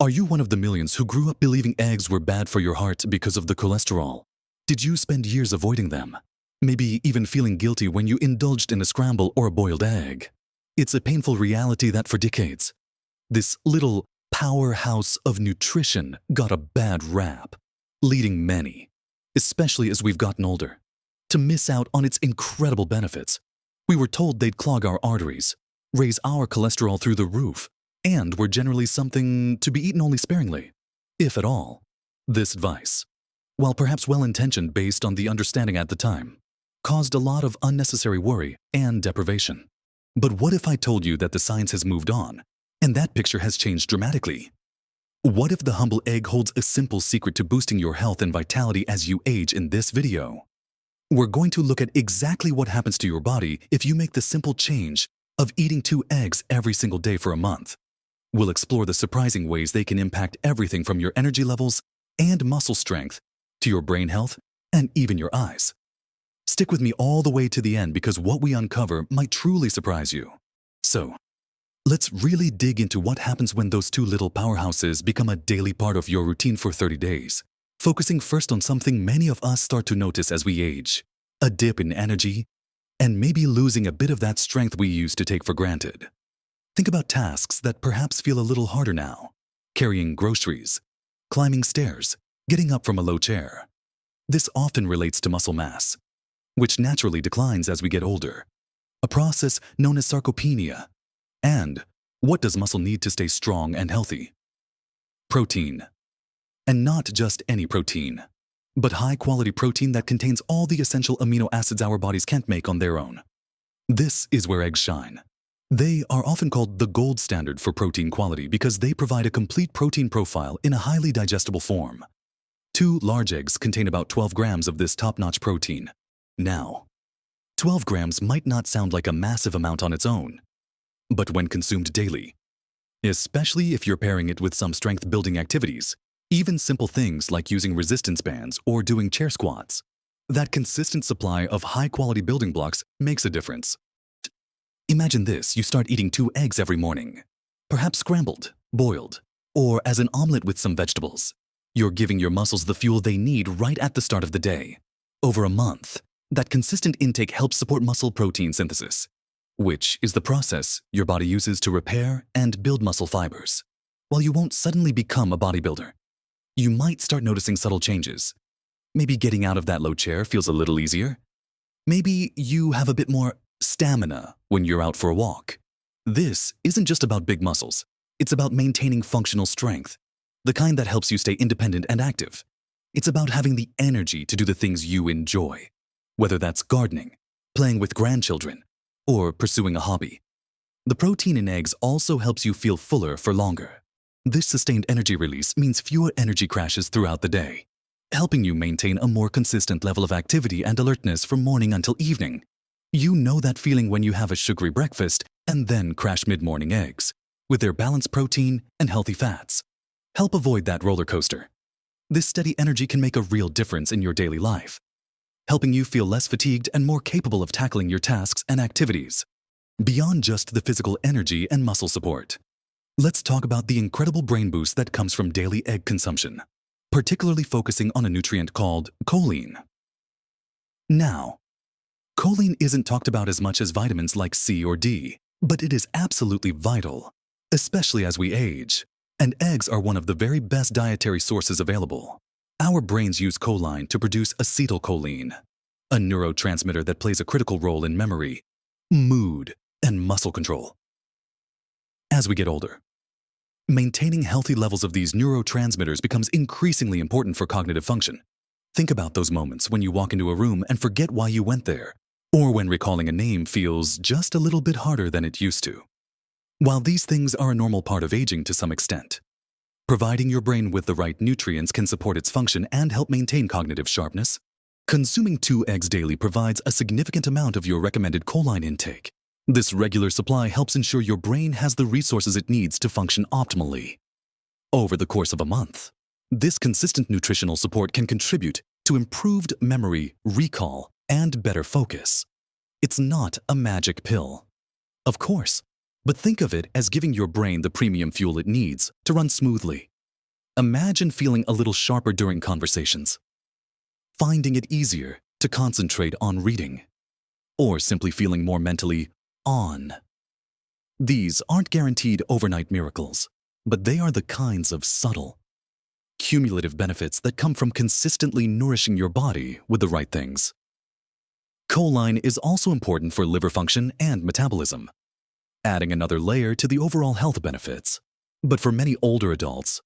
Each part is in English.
Are you one of the millions who grew up believing eggs were bad for your heart because of the cholesterol? Did you spend years avoiding them? Maybe even feeling guilty when you indulged in a scramble or a boiled egg? It's a painful reality that for decades, this little powerhouse of nutrition got a bad rap, leading many, especially as we've gotten older, to miss out on its incredible benefits. We were told they'd clog our arteries, raise our cholesterol through the roof, and were generally something to be eaten only sparingly, if at all. This advice, while perhaps well-intentioned based on the understanding at the time, caused a lot of unnecessary worry and deprivation. But what if I told you that the science has moved on, and that picture has changed dramatically? What if the humble egg holds a simple secret to boosting your health and vitality as you age in this video? We're going to look at exactly what happens to your body if you make the simple change of eating 2 eggs every single day for a month. We'll explore the surprising ways they can impact everything from your energy levels and muscle strength to your brain health and even your eyes. Stick with me all the way to the end because what we uncover might truly surprise you. So, let's really dig into what happens when those 2 little powerhouses become a daily part of your routine for 30 days. Focusing first on something many of us start to notice as we age, a dip in energy, and maybe losing a bit of that strength we used to take for granted. Think about tasks that perhaps feel a little harder now. Carrying groceries, climbing stairs, getting up from a low chair. This often relates to muscle mass, which naturally declines as we get older, a process known as sarcopenia. And what does muscle need to stay strong and healthy? Protein. And not just any protein, but high-quality protein that contains all the essential amino acids our bodies can't make on their own. This is where eggs shine. They are often called the gold standard for protein quality because they provide a complete protein profile in a highly digestible form. 2 large eggs contain about 12 grams of this top-notch protein. Now, 12 grams might not sound like a massive amount on its own, but when consumed daily, especially if you're pairing it with some strength-building activities, even simple things like using resistance bands or doing chair squats, that consistent supply of high-quality building blocks makes a difference. Imagine this: you start eating 2 eggs every morning, perhaps scrambled, boiled, or as an omelet with some vegetables. You're giving your muscles the fuel they need right at the start of the day. Over a month, that consistent intake helps support muscle protein synthesis, which is the process your body uses to repair and build muscle fibers. While you won't suddenly become a bodybuilder, you might start noticing subtle changes. Maybe getting out of that low chair feels a little easier. Maybe you have a bit more stamina when you're out for a walk. This isn't just about big muscles. It's about maintaining functional strength, the kind that helps you stay independent and active. It's about having the energy to do the things you enjoy, whether that's gardening, playing with grandchildren, or pursuing a hobby. The protein in eggs also helps you feel fuller for longer. This sustained energy release means fewer energy crashes throughout the day, helping you maintain a more consistent level of activity and alertness from morning until evening. You know that feeling when you have a sugary breakfast and then crash mid-morning eggs, with their balanced protein and healthy fats. Help avoid that roller coaster. This steady energy can make a real difference in your daily life, helping you feel less fatigued and more capable of tackling your tasks and activities. Beyond just the physical energy and muscle support, let's talk about the incredible brain boost that comes from daily egg consumption, particularly focusing on a nutrient called choline. Now, choline isn't talked about as much as vitamins like C or D, but it is absolutely vital, especially as we age, and eggs are one of the very best dietary sources available. Our brains use choline to produce acetylcholine, a neurotransmitter that plays a critical role in memory, mood, and muscle control. As we get older, maintaining healthy levels of these neurotransmitters becomes increasingly important for cognitive function. Think about those moments when you walk into a room and forget why you went there, or when recalling a name feels just a little bit harder than it used to. While these things are a normal part of aging to some extent, providing your brain with the right nutrients can support its function and help maintain cognitive sharpness. Consuming 2 eggs daily provides a significant amount of your recommended choline intake. This regular supply helps ensure your brain has the resources it needs to function optimally. Over the course of a month, this consistent nutritional support can contribute to improved memory, recall, and better focus. It's not a magic pill. Of course, But think of it as giving your brain the premium fuel it needs to run smoothly. Imagine feeling a little sharper during conversations, finding it easier to concentrate on reading, or simply feeling more mentally on. These aren't guaranteed overnight miracles, but they are the kinds of subtle, cumulative benefits that come from consistently nourishing your body with the right things. Choline is also important for liver function and metabolism, adding another layer to the overall health benefits. But for many older adults,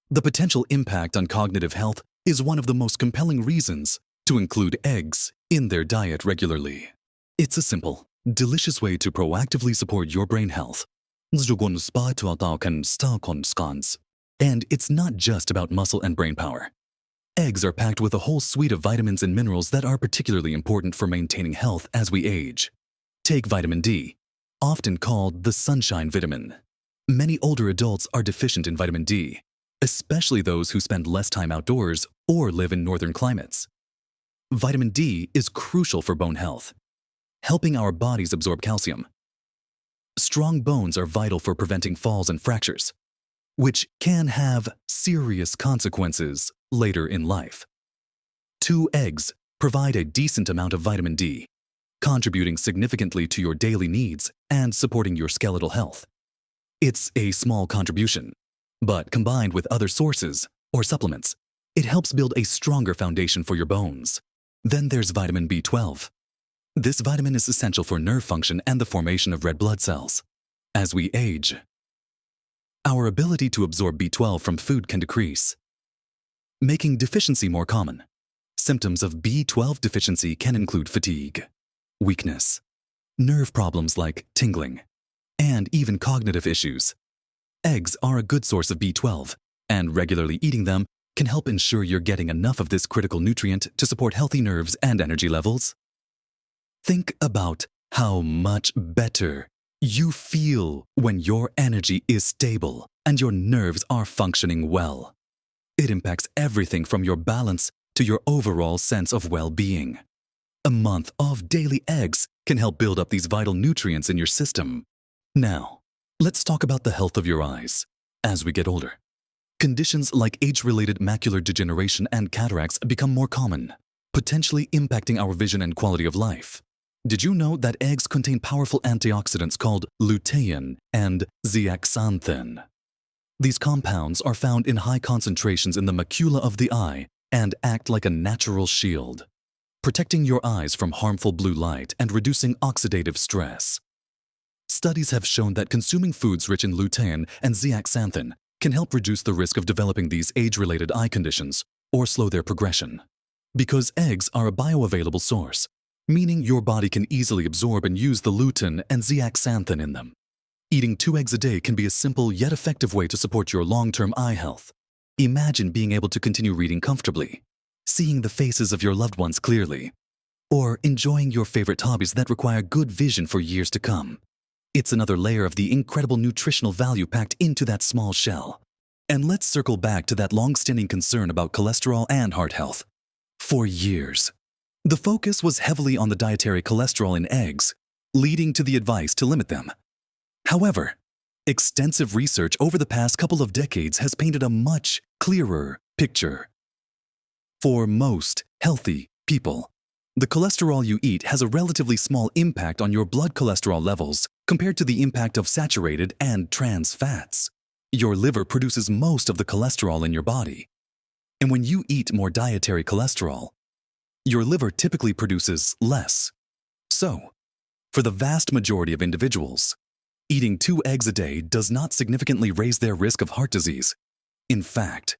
the potential impact on cognitive health is one of the most compelling reasons to include eggs in their diet regularly. It's a simple, delicious way to proactively support your brain health. And it's not just about muscle and brain power. Eggs are packed with a whole suite of vitamins and minerals that are particularly important for maintaining health as we age. Take vitamin D, often called the sunshine vitamin. Many older adults are deficient in vitamin D, especially those who spend less time outdoors or live in northern climates. Vitamin D is crucial for bone health, helping our bodies absorb calcium. Strong bones are vital for preventing falls and fractures, which can have serious consequences later in life. 2 eggs provide a decent amount of vitamin D, contributing significantly to your daily needs and supporting your skeletal health. It's a small contribution, but combined with other sources or supplements, it helps build a stronger foundation for your bones. Then there's vitamin B12. This vitamin is essential for nerve function and the formation of red blood cells. As we age, our ability to absorb B12 from food can decrease, making deficiency more common. Symptoms of B12 deficiency can include fatigue, weakness, nerve problems like tingling, and even cognitive issues. Eggs are a good source of B12, and regularly eating them can help ensure you're getting enough of this critical nutrient to support healthy nerves and energy levels. Think about how much better you feel when your energy is stable and your nerves are functioning well. It impacts everything from your balance to your overall sense of well-being. A month of daily eggs can help build up these vital nutrients in your system. Now, let's talk about the health of your eyes. As we get older, conditions like age-related macular degeneration and cataracts become more common, potentially impacting our vision and quality of life. Did you know that eggs contain powerful antioxidants called lutein and zeaxanthin? These compounds are found in high concentrations in the macula of the eye and act like a natural shield, protecting your eyes from harmful blue light and reducing oxidative stress. Studies have shown that consuming foods rich in lutein and zeaxanthin can help reduce the risk of developing these age-related eye conditions or slow their progression. Because eggs are a bioavailable source, meaning your body can easily absorb and use the lutein and zeaxanthin in them. Eating 2 eggs a day can be a simple yet effective way to support your long-term eye health. Imagine being able to continue reading comfortably, seeing the faces of your loved ones clearly, or enjoying your favorite hobbies that require good vision for years to come. It's another layer of the incredible nutritional value packed into that small shell. And let's circle back to that long-standing concern about cholesterol and heart health. For years, the focus was heavily on the dietary cholesterol in eggs, leading to the advice to limit them. However, extensive research over the past couple of decades has painted a much clearer picture. For most healthy people, the cholesterol you eat has a relatively small impact on your blood cholesterol levels compared to the impact of saturated and trans fats. Your liver produces most of the cholesterol in your body. And when you eat more dietary cholesterol, your liver typically produces less. So, for the vast majority of individuals, eating 2 eggs a day does not significantly raise their risk of heart disease. In fact,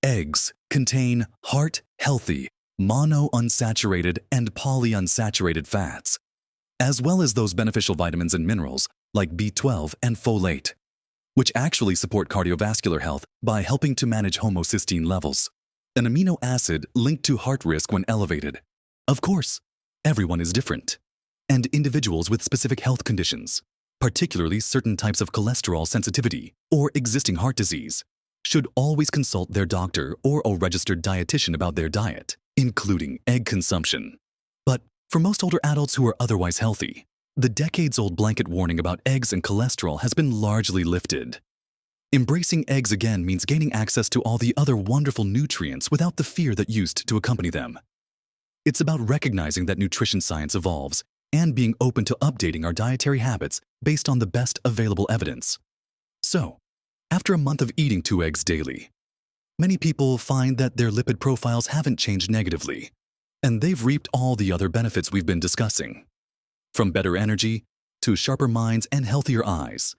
eggs contain heart-healthy, monounsaturated and polyunsaturated fats, as well as those beneficial vitamins and minerals like B12 and folate, which actually support cardiovascular health by helping to manage homocysteine levels, an amino acid linked to heart risk when elevated. Of course, everyone is different, and individuals with specific health conditions, particularly certain types of cholesterol sensitivity or existing heart disease, should always consult their doctor or a registered dietitian about their diet, including egg consumption. But for most older adults who are otherwise healthy, The decades-old blanket warning about eggs and cholesterol has been largely lifted. Embracing eggs again means gaining access to all the other wonderful nutrients without the fear that used to accompany them. It's about recognizing that nutrition science evolves and being open to updating our dietary habits based on the best available evidence. So, after a month of eating 2 eggs daily, many people find that their lipid profiles haven't changed negatively, and they've reaped all the other benefits we've been discussing. From better energy to sharper minds and healthier eyes.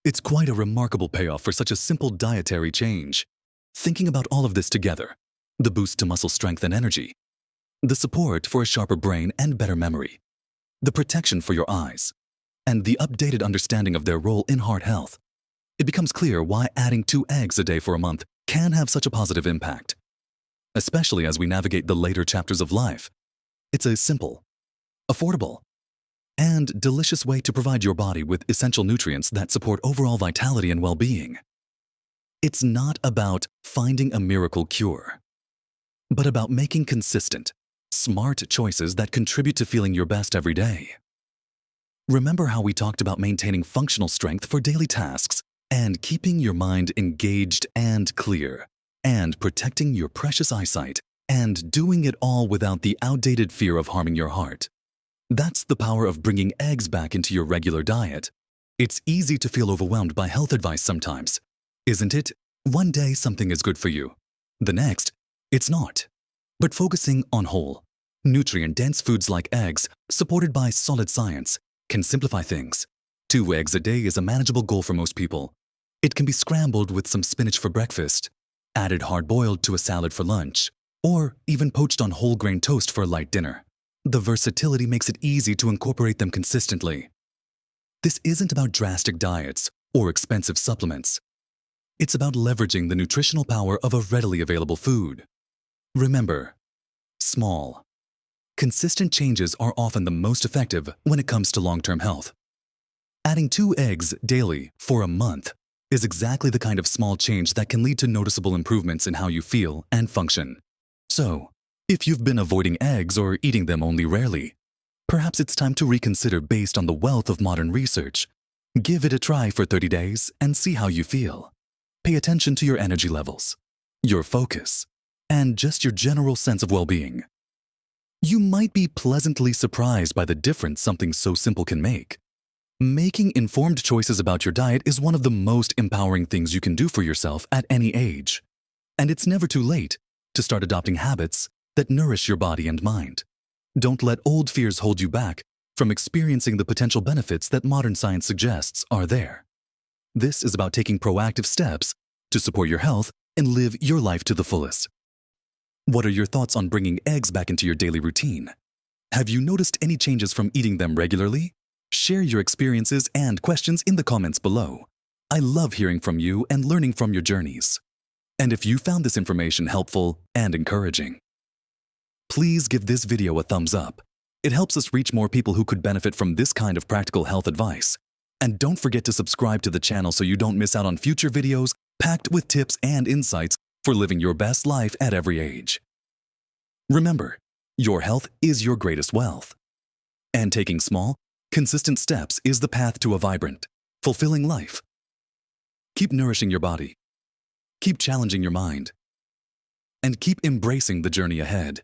It's quite a remarkable payoff for such a simple dietary change. Thinking about all of this together, the boost to muscle strength and energy, the support for a sharper brain and better memory, the protection for your eyes, and the updated understanding of their role in heart health, it becomes clear why adding 2 eggs a day for a month can have such a positive impact. Especially as we navigate the later chapters of life. It's a simple, affordable, and delicious way to provide your body with essential nutrients that support overall vitality and well-being. It's not about finding a miracle cure, but about making consistent, smart choices that contribute to feeling your best every day. Remember how we talked about maintaining functional strength for daily tasks and keeping your mind engaged and clear, and protecting your precious eyesight, and doing it all without the outdated fear of harming your heart. That's the power of bringing eggs back into your regular diet. It's easy to feel overwhelmed by health advice sometimes, isn't it? One day something is good for you. The next, it's not. But focusing on whole, nutrient-dense foods like eggs, supported by solid science, can simplify things. 2 eggs a day is a manageable goal for most people. It can be scrambled with some spinach for breakfast, added hard-boiled to a salad for lunch, or even poached on whole grain toast for a light dinner. The versatility makes it easy to incorporate them consistently. This isn't about drastic diets or expensive supplements. It's about leveraging the nutritional power of a readily available food. Remember, small, consistent changes are often the most effective when it comes to long-term health. Adding 2 eggs daily for a month is exactly the kind of small change that can lead to noticeable improvements in how you feel and function. So, if you've been avoiding eggs or eating them only rarely, perhaps it's time to reconsider based on the wealth of modern research. Give it a try for 30 days and see how you feel. Pay attention to your energy levels, your focus, and just your general sense of well-being. You might be pleasantly surprised by the difference something so simple can make. Making informed choices about your diet is one of the most empowering things you can do for yourself at any age. And it's never too late to start adopting habits that nourish your body and mind. Don't let old fears hold you back from experiencing the potential benefits that modern science suggests are there. This is about taking proactive steps to support your health and live your life to the fullest. What are your thoughts on bringing eggs back into your daily routine? Have you noticed any changes from eating them regularly? Share your experiences and questions in the comments below. I love hearing from you and learning from your journeys. And if you found this information helpful and encouraging, please give this video a thumbs up. It helps us reach more people who could benefit from this kind of practical health advice. And don't forget to subscribe to the channel so you don't miss out on future videos packed with tips and insights for living your best life at every age. Remember, your health is your greatest wealth. And taking small, consistent steps is the path to a vibrant, fulfilling life. Keep nourishing your body. Keep challenging your mind. And keep embracing the journey ahead.